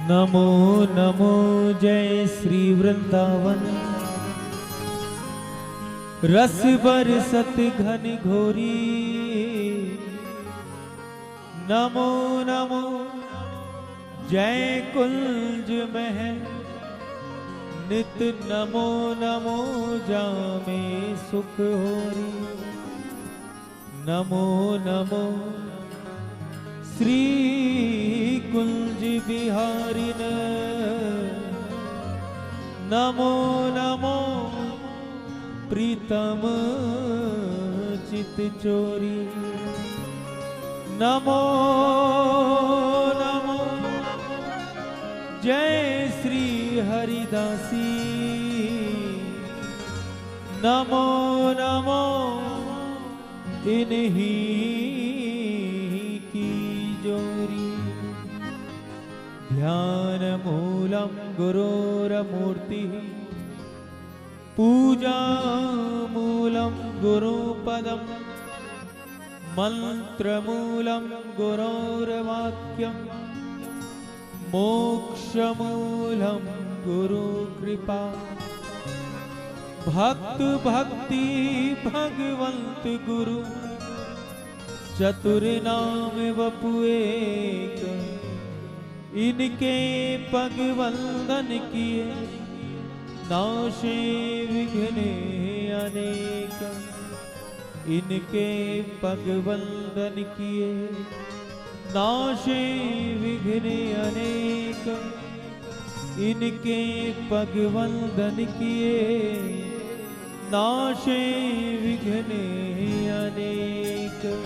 नमो नमो जय श्री वृंदावन। रस बरसत घन घोरी। नमो नमो जय कुंज महल। नित नमो नमो जामे सुख होरी। नमो नमो श्री कुंज बिहारिन। नमो नमो प्रीतम चित चोरी। नमो नमो जय श्री हरिदासी। नमो नमो इन्हीं की जोरी। ध्यान मूलम गुरोरमूर्ति। पूजा मूलम गुरुपदम। मंत्र मूलम गुरोर्वाक्यम। मोक्ष मूलम गुरु कृपा। भक्त भक्ति भगवंत गुरु। चतुर नाम वपु एक। इनके पग वंदन किए। नाशे विघ्ने अनेक। इनके पग वंदन किए। नाशे विघ्ने अनेक। इनके पग वंदन किए। नाशे विघ्ने अनेक।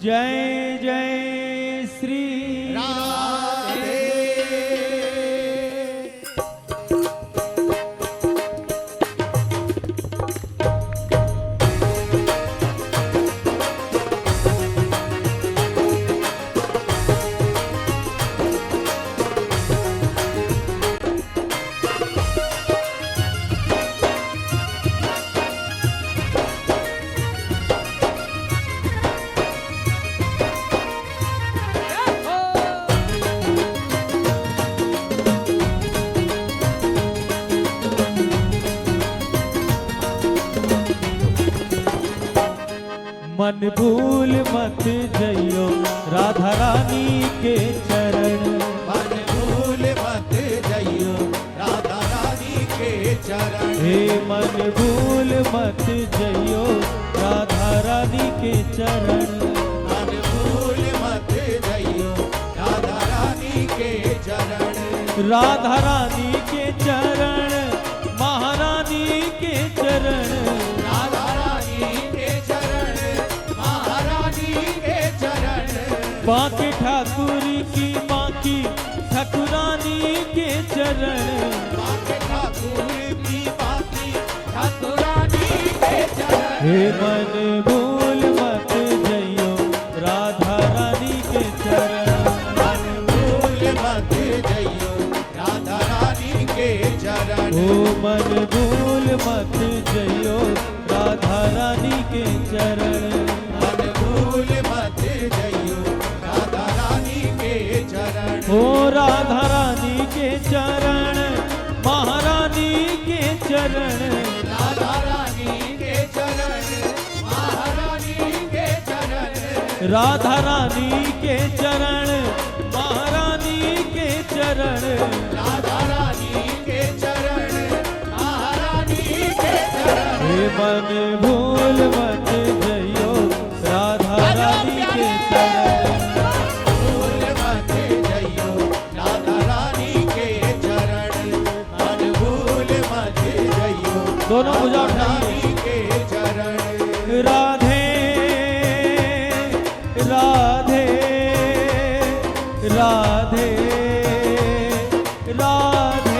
जय जय श्री राधे। मन भूल मत जइयो राधा रानी के चरण। मन भूल मत जइयो राधा रानी के चरण। हे मन भूल मत जइयो राधा रानी के चरण। मन भूल मत जइयो राधा रानी के चरण। राधा रानी के चरण। महारानी के चरण। राधा रानी के चरण। महारानी के चरण। बांके ठाकुर की बांकी ठाकुरानी के चरण। बांके ठाकुर की बांकी ठाकुरानी के चरण। हे मन भूल मत जइयो राधा रानी के चरण। मन भूल मत जइयो राधा रानी के चरण। ओ मन भूल मत जइयो राधा रानी के चरण। मन भूल मत जइयो राधा रानी के चरण। ओ राधा रानी के चरण। महारानी के चरण। राधा रानी के चरण। महारानी के चरण। राधा रानी के चरण। महारानी के चरण। राधा रानी के चरण। महारानी के चरण। हे मन भूल मत जइयो राधा रानी के चरण। भूल मत जइयो राधा रानी के चरण। मन भूल मत जइयो दोनों भुजा रानी उठाइए। के चरण। राधे राधे राधे राधे।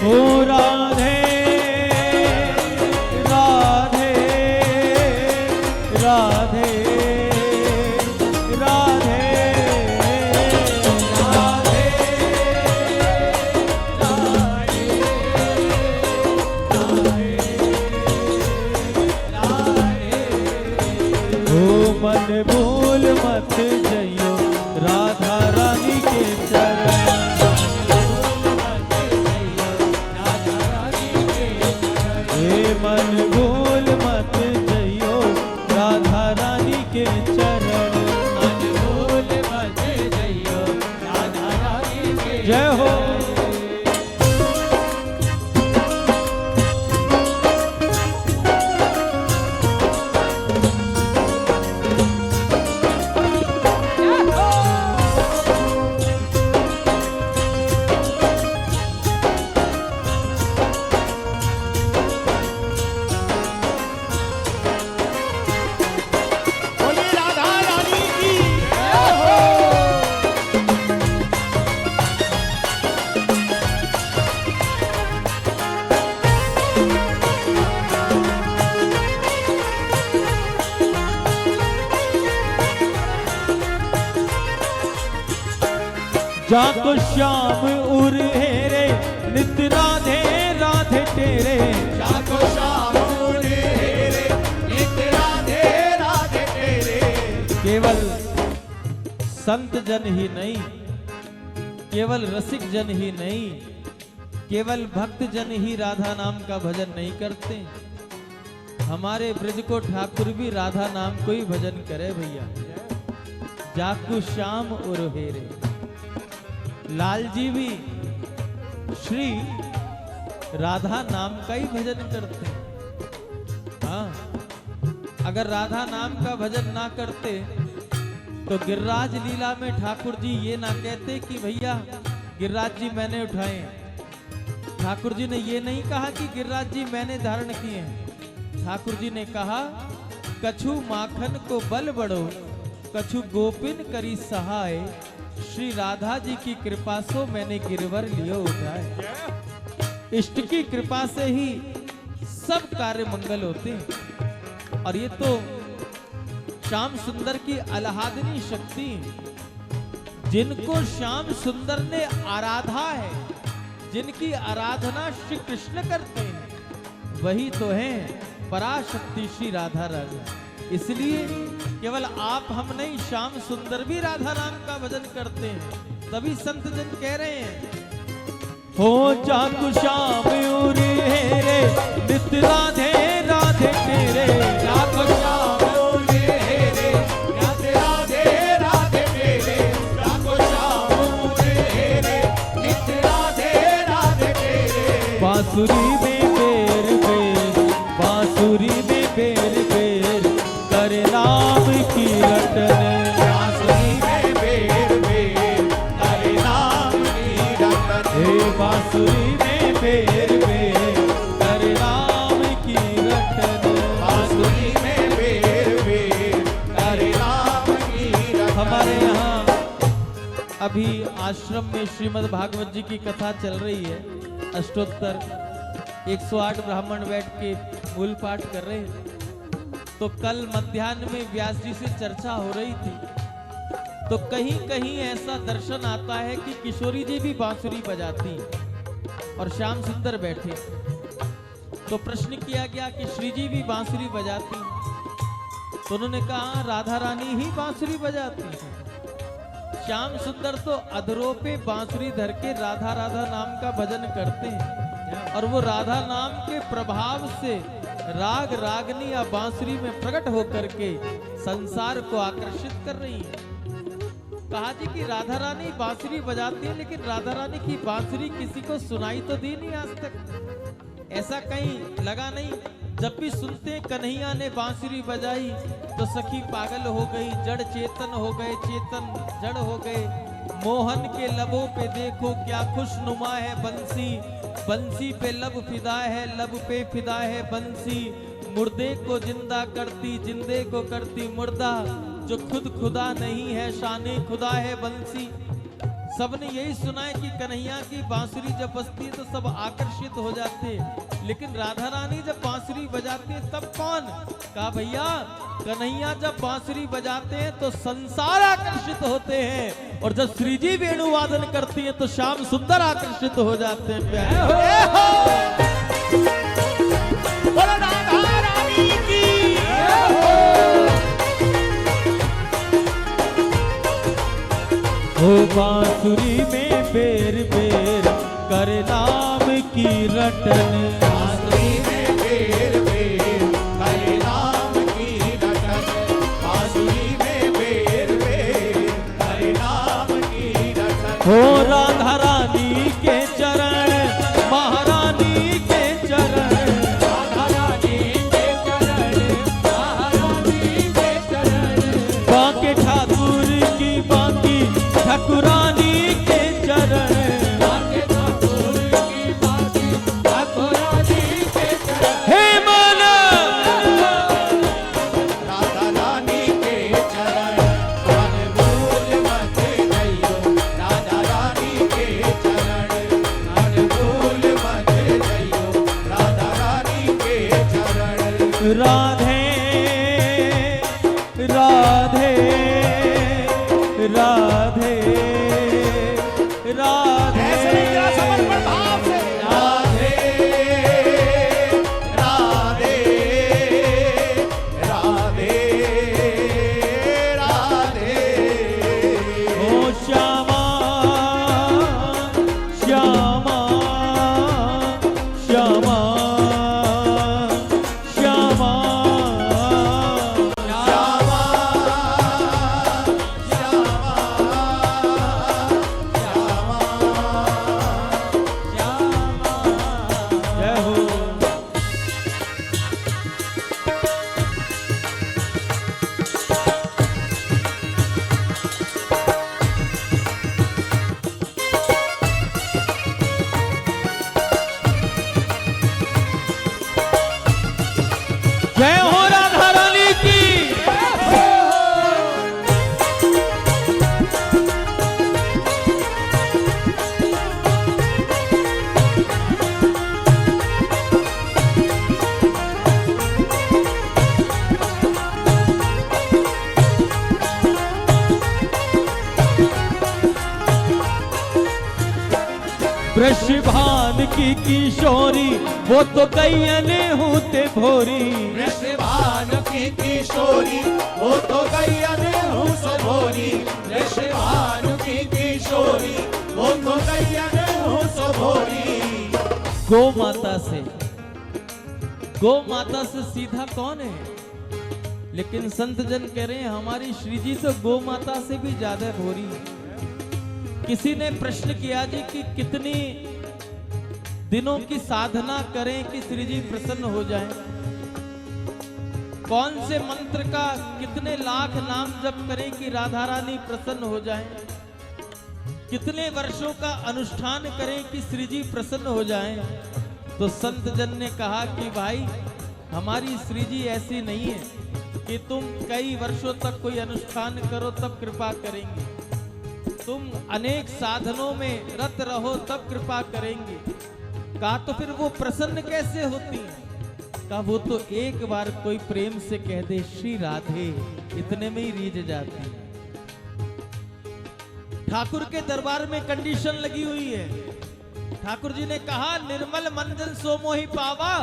ओ राधे राधे राधे राधे राधे मन भूल मत जइयो राधा रानी के चरण। मन भूल मत जइयो राधा रानी के जय हो। बोलिए राधा रानी की जाको श्याम उर हेरे नित राधे राधे तेरे। जाको श्याम रे नित राधे राधे तेरे। केवल संत जन ही नहीं, केवल रसिक जन ही नहीं, केवल भक्त जन ही राधा नाम का भजन नहीं करते। हमारे ब्रज को ठाकुर भी राधा नाम को ही भजन करे भैया। जाकू श्याम उर हेरे। लाल जी भी श्री राधा नाम का ही भजन करते हैं। हाँ, अगर राधा नाम का भजन ना करते तो गिरिराज लीला में ठाकुर जी ये ना कहते कि भैया गिरिराज जी मैंने उठाए। ठाकुर जी ने ये नहीं कहा कि गिरिराज जी मैंने धारण किए हैं। ठाकुर जी ने कहा कछु माखन को बल बढ़ो, कछु गोपिन करी सहाय, श्री राधा जी की कृपा से मैंने गिरवर लियो उठाए। इष्ट की कृपा से ही सब कार्य मंगल होते हैं। और ये तो श्याम सुंदर की अलहादनी शक्ति है। जिनको श्याम सुंदर ने आराधा है, जिनकी आराधना श्री कृष्ण करते हैं, वही तो हैं पराशक्ति श्री राधा रानी। इसलिए केवल आप हम नहीं, श्याम सुंदर भी राधा नाम का भजन करते हैं। तभी संत जन कह रहे हैं हो जाकू श्याम उर हेरे नित राधे राधे तेरे। जाको श्याम रे नित राधे राधे तेरे। जाको श्याम रे नित राधे राधे तेरे। बांसुरी में बेर बेर, बांसुरी में बेर बेर करे नाम की रटन। बांसुरी में बेर बेर करे नाम की रटन। हे बांसुरी में बेर बेर करे नाम की रटन। बांसुरी में बेर बेर करे नाम की रटन। हमारे यहाँ अभी आश्रम में श्रीमद् भागवत जी की कथा चल रही है। अष्टोत्तर 108 ब्राह्मण बैठ के मूल पाठ कर रहे हैं। तो कल मध्याह्न में व्यास जी से चर्चा हो रही थी, तो कहीं कहीं ऐसा दर्शन आता है कि किशोरी जी भी बांसुरी बजाती हैं और श्याम सुंदर बैठे। तो प्रश्न किया गया कि श्री जी भी बांसुरी बजाती हैं। तो उन्होंने कहा राधा रानी ही बांसुरी बजाती है। श्याम सुंदर तो अधरों पे बांसुरी धर के राधा राधा नाम का भजन करते हैं, और वो राधा नाम के प्रभाव से राग रागनी या बांसुरी में प्रकट होकर के संसार को आकर्षित कर रही है। कहा जी कि राधा रानी बांसुरी बजाती है, लेकिन राधा रानी की बांसुरी किसी को सुनाई तो दी नहीं आज तक। ऐसा कहीं लगा नहीं। जब भी सुनते हैं कन्हैया ने बांसुरी बजाई तो सखी पागल हो गई, जड़ चेतन हो गए, चेतन जड़ हो गए। मोहन के लबों पे देखो क्या खुशनुमा है बंसी, बंसी पे लब फिदा है, लब पे फिदा है बंसी। मुर्दे को जिंदा करती, जिंदे को करती मुर्दा, जो खुद खुदा नहीं है शाने खुदा है बंसी। सबने यही सुना है कि कन्हैया की बांसुरी जब बजती है तो सब आकर्षित हो जाते हैं, लेकिन राधा रानी जब बांसुरी बजाती है तब कौन? कहा भैया कन्हैया जब बांसुरी बजाते हैं तो संसार आकर्षित होते हैं, और जब श्री जी वेणु वादन करती हैं तो श्याम सुंदर आकर्षित हो जाते हैं। हो बांसुरी में बेर बेर कर नाम की रटन, बांसुरी में बेर हो राधा रानी के चरण, महारानी के चरण, राधा रानी के चरण, महारानी के चरण, बांके ठाकुर की बांकी ठाकुरानी के चरण, बांके ठाकुर की बांकी ठाकुरानी के चरण, हे मन राधा रानी के चरण, मन भूल मत जइयो, राधा रानी के चरण, मन भूल मत जइयो, राधा रानी के चरण। राधे राधे राधे राधे ऐसे नहीं तेरा समर्पण भाव से। राधे राधे राधे राधे ओ श्यामा श्यामा श्यामा श्यामा श्यामा जय हो। जय हो राधा रानी की। वृषभान की किशोरी वो तो कैयने होते भोरी, वृषभान की किशोरी वो तो गैयने हूँ सभोरी, वृषभान की किशोरी वो तो गैयने हूँ सभोरी। गौ माता से सीधा कौन है? लेकिन संत जन कह रहे हैं हमारी श्री जी तो गौ माता से भी ज्यादा भोरी है। किसी ने प्रश्न किया जी कि कितनी दिनों की साधना करें कि श्री जी प्रसन्न हो जाएं? कौन से मंत्र का कितने लाख नाम जप करें कि राधा रानी प्रसन्न हो जाएं? कितने वर्षों का अनुष्ठान करें कि श्री जी प्रसन्न हो जाएं? तो संत जन ने कहा कि भाई हमारी श्री जी ऐसी नहीं है कि तुम कई वर्षों तक कोई अनुष्ठान करो तब कृपा करेंगे, तुम अनेक साधनों में रत रहो तब कृपा करेंगे। कहा तो फिर वो प्रसन्न कैसे होती हैं? कहा वो तो एक बार कोई प्रेम से कह दे श्री राधे, इतने में ही रीझ जाती है। ठाकुर के दरबार में कंडीशन लगी हुई है। ठाकुर जी ने कहा निर्मल मंजन सो मोहि पावा,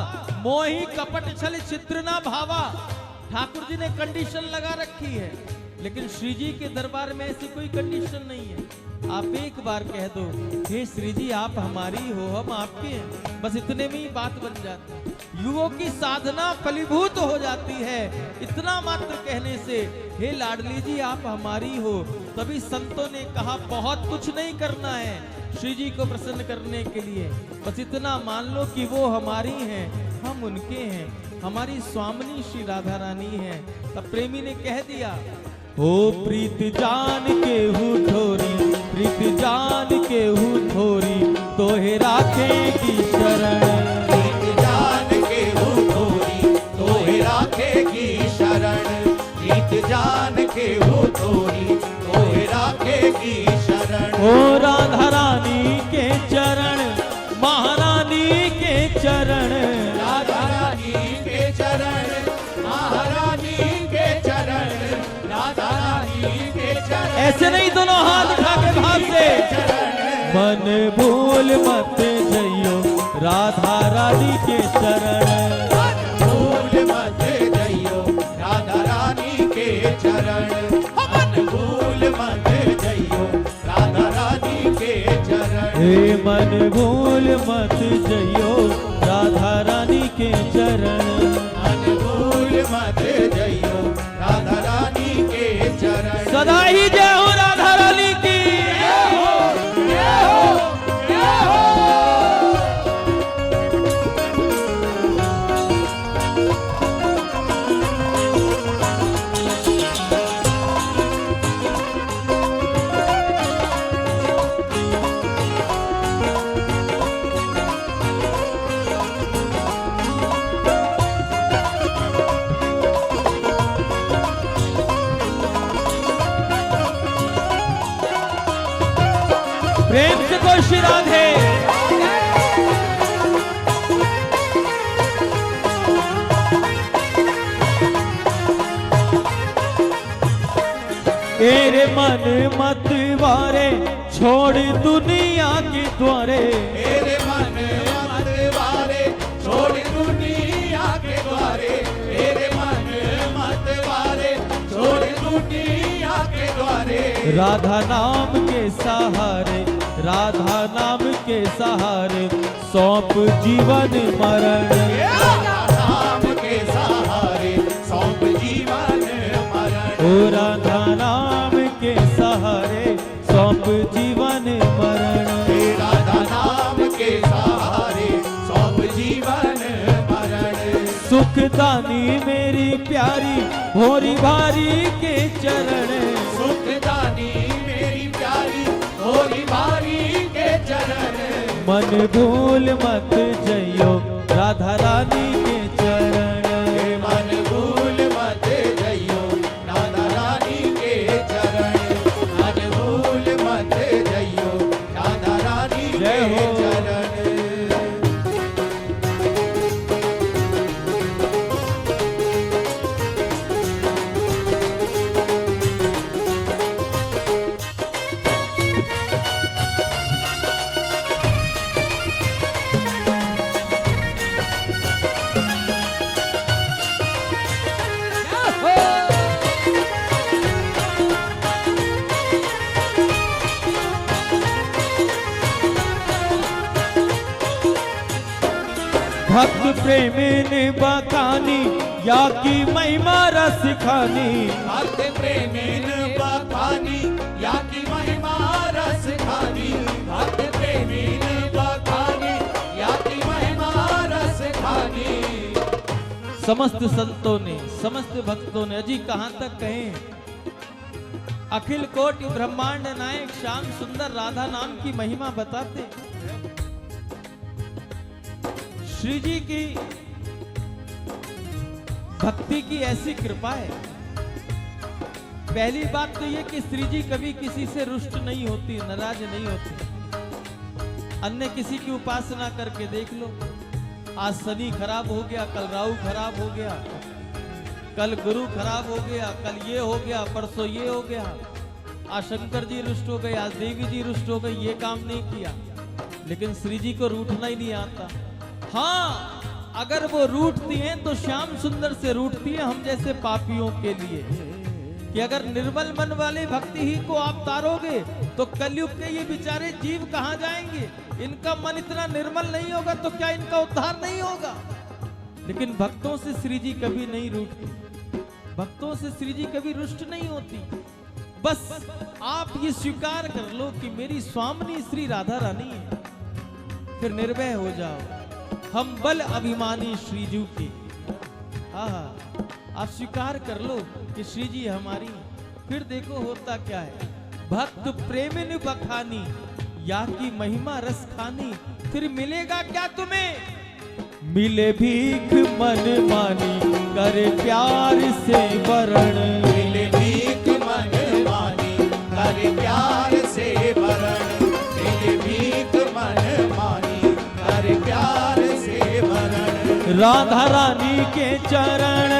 मोहि कपट छल छिद्र ना भावा। ठाकुर जी ने कंडीशन लगा रखी है, लेकिन श्री जी के दरबार में ऐसी कोई कंडीशन नहीं है। आप एक बार कह दो हे श्री जी आप हमारी हो हम आपके हैं, बस इतने में ही बात बन जाती है। युगों की साधना फलीभूत हो जाती है इतना मात्र कहने से, हे लाडली जी आप हमारी हो। तभी संतों ने कहा बहुत कुछ नहीं करना है श्री जी को प्रसन्न करने के लिए, बस इतना मान लो कि वो हमारी हैं हम उनके हैं, हमारी स्वामिनी श्री राधा रानी है। तब प्रेमी ने कह दिया ओ प्रीत जान के हूँ थोरी, प्रीत जान के हूँ थोरी, तोहे राखेगी शरण। प्रीत जान के हूँ थोरी, तोहे राखेगी शरण। प्रीत जान के हूँ थोरी, तोहे राखेगी शरण। ओ राधा रानी के चरण, महारानी के चरण, राधा रानी के चरण, महारानी के चरण, राधा रानी के चरण। ऐसे नहीं दोनों हाथ उठा के भाव से मन भूल मत जइयो राधा रानी के चरण। भूल मत जइयो राधा रानी के चरण। मन भूल मत जइयो राधा रानी के चरण। हे मन भूल मत जइयो राधा रानी के चरण। मन भूल मत जइयो राधा रानी के चरण। सदा ही जय हो राधा रानी की। बोलो श्री राधे। तेरे मन मत वारे छोड़ दुनिया के द्वारे, मेरे मन मत वारे छोड़ दुनिया के द्वारे, मेरे मन मत वारे छोड़ दुनिया के द्वारे। राधा नाम के सहारे, राधा नाम के सहारे सौंप जीवन मरण। राधा नाम के सहारे सौंप जीवन मरण। ओ राधा नाम के सहारे सौंप जीवन मरण। राधा नाम के सहारे सौंप जीवन मरण। सुखदानी मेरी प्यारी भोरी भारी के चरण, सुखदानी मेरी प्यारी भोरी भारी के चरण। मन भूल मत जइयो राधा रानी के चरण। मन भूल मत जइयो राधा रानी के चरण। मन भूल मत जइयो राधा रानी जय के हो। चरण। भक्त प्रेम ने बखानी या की महिमा रस खानी। भक्त प्रेमीन बखानी या की महिमा रस खानी। भक्त प्रेमीन बखानी या की महिमा रस खानी। समस्त संतों ने समस्त भक्तों ने अजी कहां तक कहें। अखिल कोटि ब्रह्मांड नायक श्याम सुंदर राधा नाम की महिमा बताते। श्री जी की भक्ति की ऐसी कृपा है। पहली बात तो ये कि श्री जी कभी किसी से रुष्ट नहीं होती, नाराज नहीं होती। अन्य किसी की उपासना करके देख लो, आज शनि खराब हो गया, कल राहु खराब हो गया, कल गुरु खराब हो गया, कल ये हो गया, परसों ये हो गया। आज शंकर जी रुष्ट हो गए, आज देवी जी रुष्ट हो गई, ये काम नहीं किया। लेकिन श्री जी को रूठना ही नहीं आता। हाँ, अगर वो रूठती हैं तो श्याम सुंदर से रूठती है, हम जैसे पापियों के लिए। कि अगर निर्मल मन वाले भक्ति ही को आप तारोगे तो कलयुग के ये बेचारे जीव कहां जाएंगे। इनका मन इतना निर्मल नहीं होगा तो क्या इनका उद्धार नहीं होगा। लेकिन भक्तों से श्री जी कभी नहीं रूठती, भक्तों से श्री जी कभी रुष्ट नहीं होती। बस आप ये स्वीकार कर लो कि मेरी स्वामिनी श्री राधा रानी है, फिर निर्भय हो जाओ। हम बल अभिमानी श्री जी के। हाँ, आप स्वीकार कर लो कि श्री जी हमारी। फिर देखो होता क्या है। भक्त प्रेमिन बखानी या की महिमा रस खानी। फिर मिलेगा क्या तुम्हें। मिले भीख मन मानी कर प्यार से वरण। मिले भीख मन मानी कर प्यार से वरण। मिले भीख मन मानी कर प्यार से वरण। राधा रानी के चरण,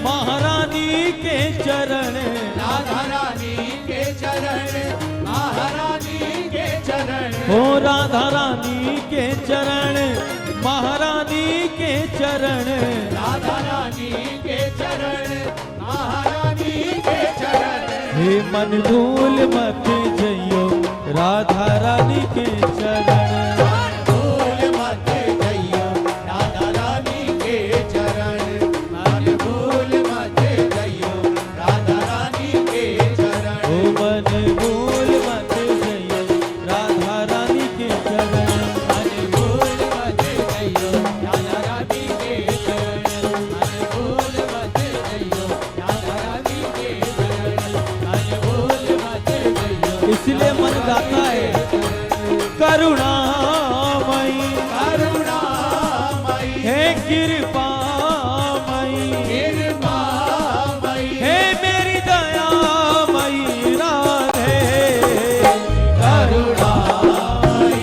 महारानी के चरण। राधा रानी के चरण, महारानी के चरण। हो राधा रानी के चरण, महारानी के चरण। राधा रानी के चरण, महारानी के चरण। हे मन भूल मत जइयो राधा रानी के चरण। भूल मत जइयो राधा रानी के चरण। मन भूल मत जइयो राधा रानी के चरण। ओ मन भूल मत जइयो राधा रानी के चरण। मन भूल मत जइयो राधा रानी के चरण। मन भूल मत जइयो राधा रानी के चरण। मन भूल मत जइयो। इसलिए मन गाता है करुणामयी, करुणामयी हे कृपामयी, कृपामयी हे मेरी दयामयी राधे। करुणामयी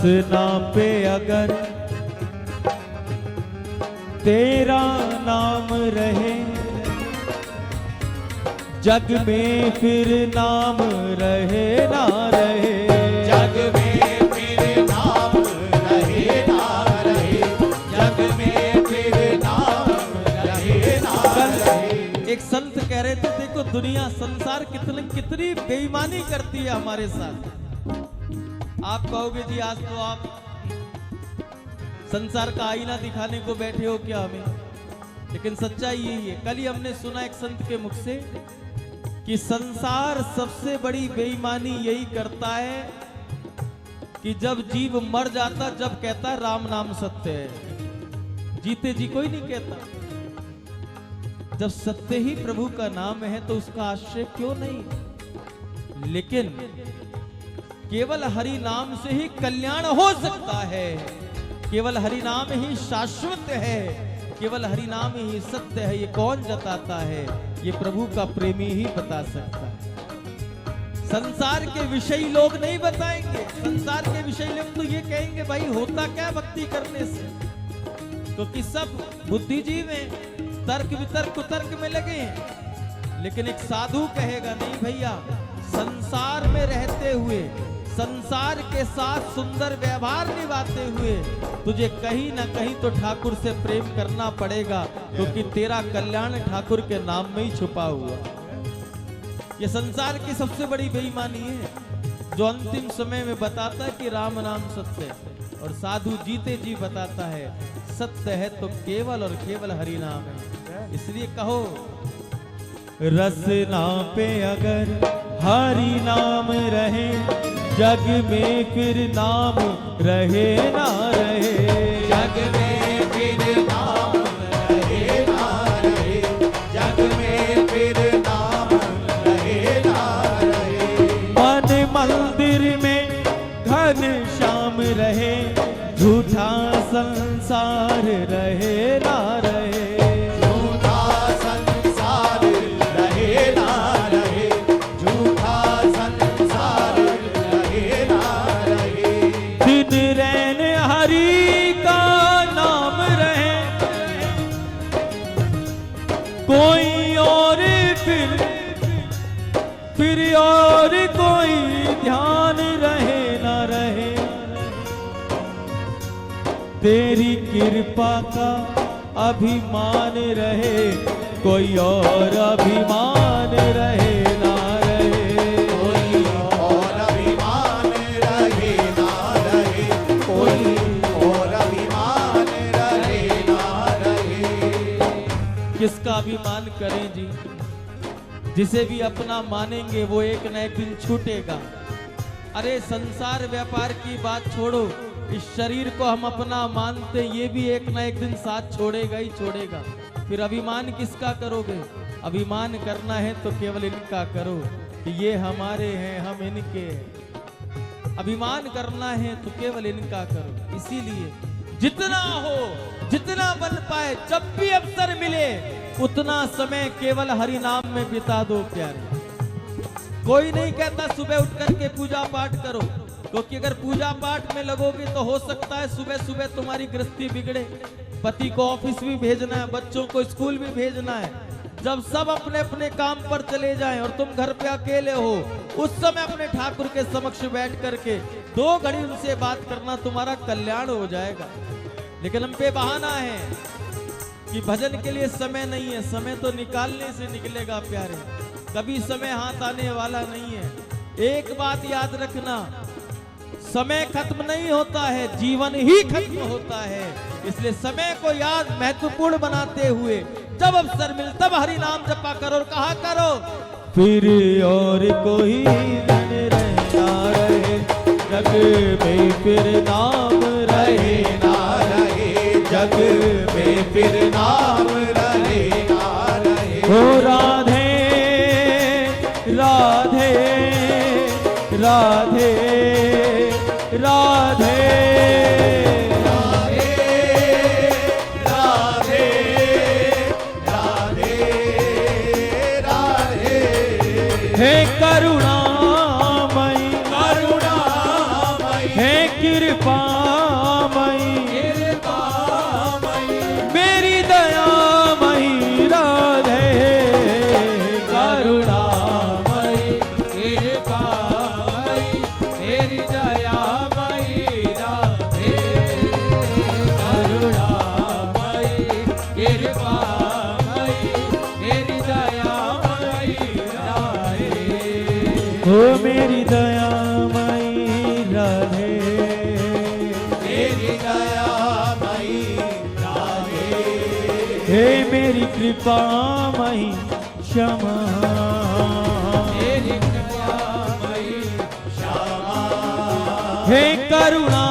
रसना पे अगर तेरा नाम रहे, जग में फिर नाम रहे ना रहे, जग में फिर नाम रहे ना रहे, जग में फिर नाम रहे ना रहे। एक संत कह रहे थे, देखो दुनिया संसार कितनी बेईमानी करती है हमारे साथ। आप कहोगे जी आज तो आप संसार का आईना दिखाने को बैठे हो क्या हमें, लेकिन सच्चाई यही है। कल ही हमने सुना एक संत के मुख से कि संसार सबसे बड़ी बेईमानी यही करता है कि जब जीव मर जाता, जब कहता है राम नाम सत्य है। जीते जी कोई नहीं कहता। जब सत्य ही प्रभु का नाम है तो उसका आश्रय क्यों नहीं। लेकिन केवल हरि नाम से ही कल्याण हो सकता है, केवल हरि नाम ही शाश्वत है, केवल हरि नाम ही सत्य है। ये कौन जताता है? ये प्रभु का प्रेमी ही बता सकता है। संसार के विषय लोग नहीं बताएंगे। संसार के विषय लोग तो ये कहेंगे भाई होता क्या भक्ति करने से, क्योंकि सब बुद्धिजीव हैं, तर्क वितर्क कुतर्क में लगे हैं। लेकिन एक साधु कहेगा नहीं भैया, संसार में रहते हुए, संसार के साथ सुंदर व्यवहार निभाते हुए तुझे कहीं ना कहीं तो ठाकुर से प्रेम करना पड़ेगा, क्योंकि तेरा कल्याण ठाकुर के नाम में ही छुपा हुआ। ये संसार की सबसे बड़ी बेईमानी है, जो अंतिम समय में बताता है कि राम नाम सत्य है, और साधु जीते जी बताता है सत्य है तो केवल और केवल हरि नाम है। इसलिए कहो रसना पे अगर हरि नाम रहे, जग में फिर नाम रहे ना रहे, जग में फिर नाम रहे ना रहे, जग में फिर नाम रहे ना रहे। मन मंदिर में घन श्याम रहे, झूठा संसार रहे ना रहे, झूठा संसार रहे ना रहे, झूठा संसार रहे ना रहे। दिन रैन हरि का नाम रहे, कोई और फिर और कोई ध्यान रहे ना रहे, तेरी कृपा का अभिमान रहे, कोई और अभिमान रहे ना रहे, कोई और अभिमान रहे ना रहे, कोई और अभिमान रहे ना रहे। किसका अभिमान करें जी? जिसे भी अपना मानेंगे वो एक न एक दिन छूटेगा। अरे संसार व्यापार की बात छोड़ो, इस शरीर को हम अपना मानते, ये भी एक ना एक दिन साथ छोड़ेगा ही छोड़ेगा। फिर अभिमान किसका करोगे? अभिमान करना है तो केवल इनका करो कि ये हमारे हैं, हम इनके हैं। अभिमान करना है तो केवल इनका करो। इसीलिए जितना हो, जितना बन पाए, जब भी अवसर मिले उतना समय केवल हरि नाम में बिता दो प्यारे। कोई नहीं कहता सुबह उठ करके पूजा पाठ करो, क्योंकि अगर पूजा पाठ में लगोगे तो हो सकता है सुबह सुबह तुम्हारी गृहस्थी बिगड़े, पति को ऑफिस भी भेजना है, बच्चों को स्कूल भी भेजना है। जब सब अपने अपने काम पर चले जाएं और तुम घर पे अकेले हो, उस समय अपने ठाकुर के समक्ष बैठ करके 2 घड़ी उनसे बात करना, तुम्हारा कल्याण हो जाएगा। लेकिन हम पे बहाना है कि भजन के लिए समय नहीं है। समय तो निकालने से निकलेगा प्यारे, कभी समय हाथ आने वाला नहीं है। एक बात याद रखना, समय खत्म नहीं होता है, जीवन ही खत्म होता है। इसलिए समय को याद महत्वपूर्ण बनाते हुए जब अवसर मिले तब हरि नाम जपा करो और कहा करो फिर और कोई धन रहना रहे, जग में फिर नाम रहे ना रहे, जग में फिर नाम रहे ना रहे। हो राधे राधे राधे राधे राधे राधे राधे राधे। हे करुणामयी करुणामयी हे कृपामयी कृपामयी कृपामयी मेरी दयामयी राधे करुणामयी कृपामयी मेरी दयामयी राधे करुणामयी कृपामयी मेरी दयामयी राधे ओ मेरी दयामयी राधे मेरी दयामयी राधे हे मेरी कृपामयी क्षमा मेरी कृपामयी श्यामा हे करुणा